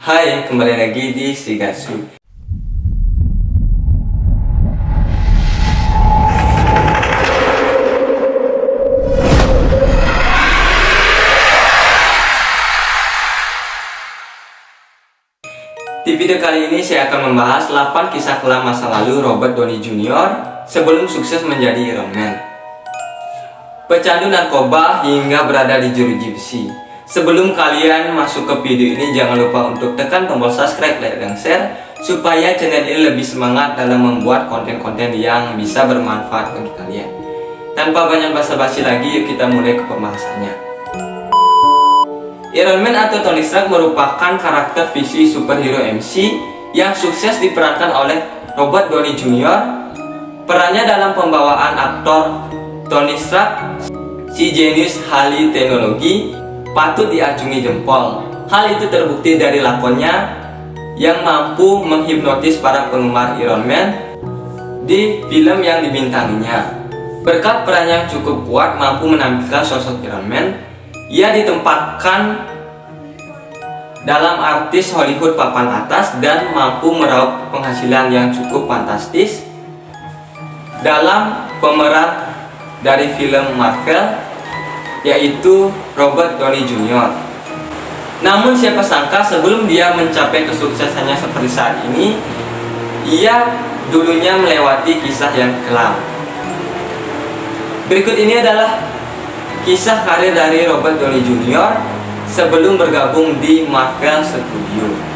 Hai, kembali lagi di Shigatsu. Di video kali ini saya akan membahas 8 kisah kelam masa lalu Robert Downey Jr. sebelum sukses menjadi Iron Man. Pecandu narkoba hingga berada di jeruji besi. Sebelum kalian masuk ke video ini, jangan lupa untuk tekan tombol subscribe, like, dan share supaya channel ini lebih semangat dalam membuat konten-konten yang bisa bermanfaat bagi kalian. Tanpa banyak basa-basi lagi, yuk kita mulai ke pembahasannya. Iron Man atau Tony Stark merupakan karakter visi superhero MC yang sukses diperankan oleh Robert Downey Jr. Perannya dalam pembawaan aktor Tony Stark, si jenius ahli teknologi, patut diacungi jempol. Hal itu terbukti dari lakonnya yang mampu menghipnotis para penggemar Iron Man di film yang dibintanginya. Berkat peran yang cukup kuat mampu menampilkan sosok Iron Man, ia ditempatkan dalam artis Hollywood papan atas dan mampu meraup penghasilan yang cukup fantastis dalam pemeran dari film Marvel, yaitu Robert Downey Jr. Namun siapa sangka sebelum dia mencapai kesuksesannya seperti saat ini, ia dulunya melewati kisah yang kelam. Berikut ini adalah kisah karir dari Robert Downey Jr. sebelum bergabung di Marvel Studios.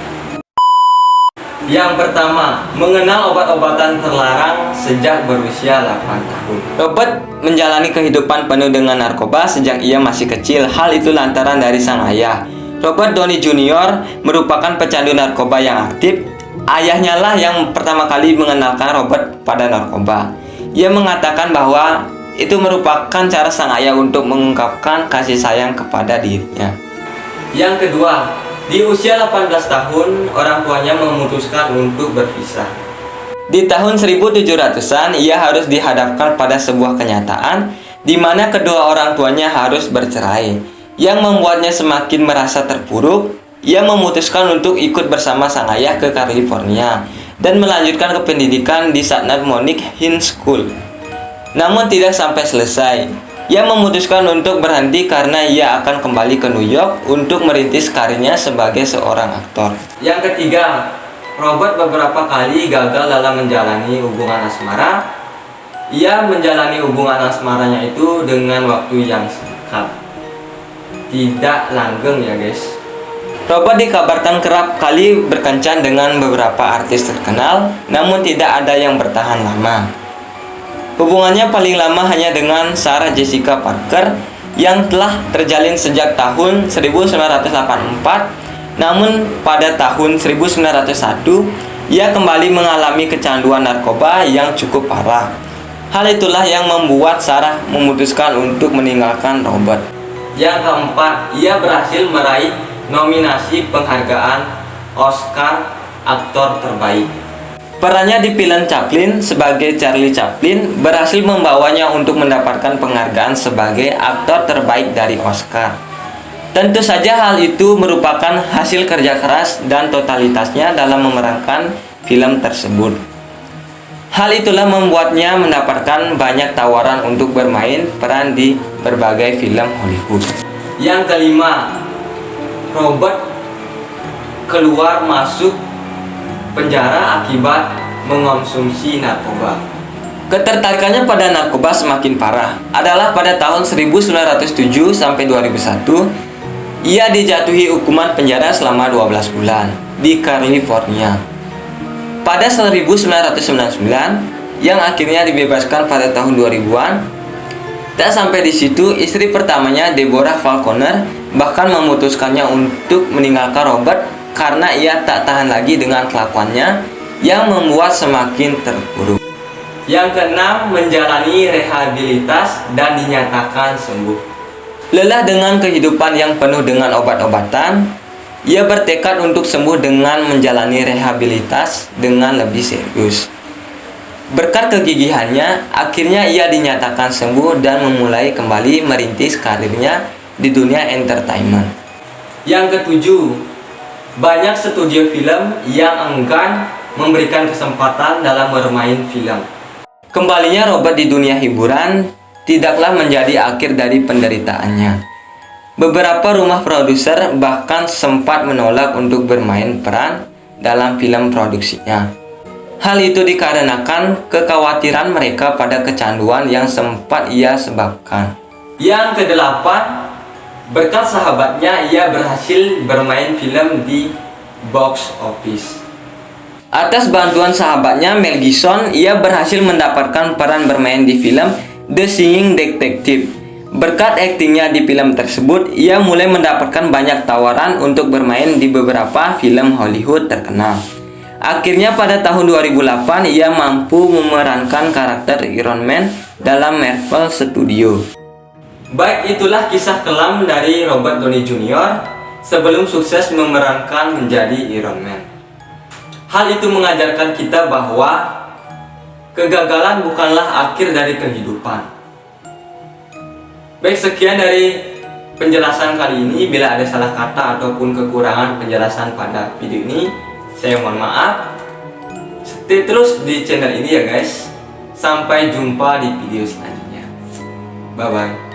Yang pertama, mengenal obat-obatan terlarang sejak berusia 8 tahun. Robert menjalani kehidupan penuh dengan narkoba sejak ia masih kecil. Hal itu lantaran dari sang ayah. Robert Downey Jr. merupakan pecandu narkoba yang aktif. Ayahnya lah yang pertama kali mengenalkan Robert pada narkoba. Ia mengatakan bahwa itu merupakan cara sang ayah untuk mengungkapkan kasih sayang kepada dirinya. Yang kedua, di usia 18 tahun, orang tuanya memutuskan untuk berpisah. Di tahun 1700-an, ia harus dihadapkan pada sebuah kenyataan di mana kedua orang tuanya harus bercerai, yang membuatnya semakin merasa terpuruk. Ia memutuskan untuk ikut bersama sang ayah ke California dan melanjutkan ke pendidikan di Santa Monica High School. Namun tidak sampai selesai. Ia memutuskan untuk berhenti karena ia akan kembali ke New York untuk merintis karirnya sebagai seorang aktor. Yang ketiga, Robert beberapa kali gagal dalam menjalani hubungan asmara. Ia menjalani hubungan asmaranya itu dengan waktu yang singkat, tidak langgeng ya guys. Robert dikabarkan kerap kali berkencan dengan beberapa artis terkenal, namun tidak ada yang bertahan lama. Hubungannya paling lama hanya dengan Sarah Jessica Parker yang telah terjalin sejak tahun 1984. Namun pada tahun 1901 ia kembali mengalami kecanduan narkoba yang cukup parah. Hal itulah yang membuat Sarah memutuskan untuk meninggalkan Robert. Yang keempat, ia berhasil meraih nominasi penghargaan Oscar aktor terbaik. Perannya di film Chaplin sebagai Charlie Chaplin berhasil membawanya untuk mendapatkan penghargaan sebagai aktor terbaik dari Oscar. Tentu saja hal itu merupakan hasil kerja keras dan totalitasnya dalam memerankan film tersebut. Hal itulah membuatnya mendapatkan banyak tawaran untuk bermain peran di berbagai film Hollywood. Yang kelima, Robert keluar masuk penjara akibat mengonsumsi narkoba. Ketertarikannya pada narkoba semakin parah adalah pada tahun 1907 sampai 2001 ia dijatuhi hukuman penjara selama 12 bulan di California. Pada 1999 yang akhirnya dibebaskan pada tahun 2000-an. Tak sampai di situ, istri pertamanya Deborah Falconer bahkan memutuskannya untuk meninggalkan Robert karena ia tak tahan lagi dengan kelakuannya yang membuat semakin terpuruk. Yang keenam, menjalani rehabilitas dan dinyatakan sembuh. Lelah dengan kehidupan yang penuh dengan obat-obatan, ia bertekad untuk sembuh dengan menjalani rehabilitas dengan lebih serius. Berkat kegigihannya, akhirnya ia dinyatakan sembuh dan memulai kembali merintis karirnya di dunia entertainment. Yang ketujuh, banyak studio film yang enggan memberikan kesempatan dalam bermain film. Kembalinya Robert di dunia hiburan tidaklah menjadi akhir dari penderitaannya. Beberapa rumah produser bahkan sempat menolak untuk bermain peran dalam film produksinya. Hal itu dikarenakan kekhawatiran mereka pada kecanduan yang sempat ia sebabkan. Yang kedelapan, berkat sahabatnya ia berhasil bermain film di box office. Atas bantuan sahabatnya Mel Gibson, ia berhasil mendapatkan peran bermain di film The Singing Detective. Berkat aktingnya di film tersebut, ia mulai mendapatkan banyak tawaran untuk bermain di beberapa film Hollywood terkenal. Akhirnya pada tahun 2008, ia mampu memerankan karakter Iron Man dalam Marvel Studios. Baik, itulah kisah kelam dari Robert Downey Jr. sebelum sukses memerankan menjadi Iron Man. Hal itu mengajarkan kita bahwa kegagalan bukanlah akhir dari kehidupan. Baik, sekian dari penjelasan kali ini. Bila ada salah kata ataupun kekurangan penjelasan pada video ini, saya mohon maaf. Stay terus di channel ini ya guys. Sampai jumpa di video selanjutnya. Bye bye.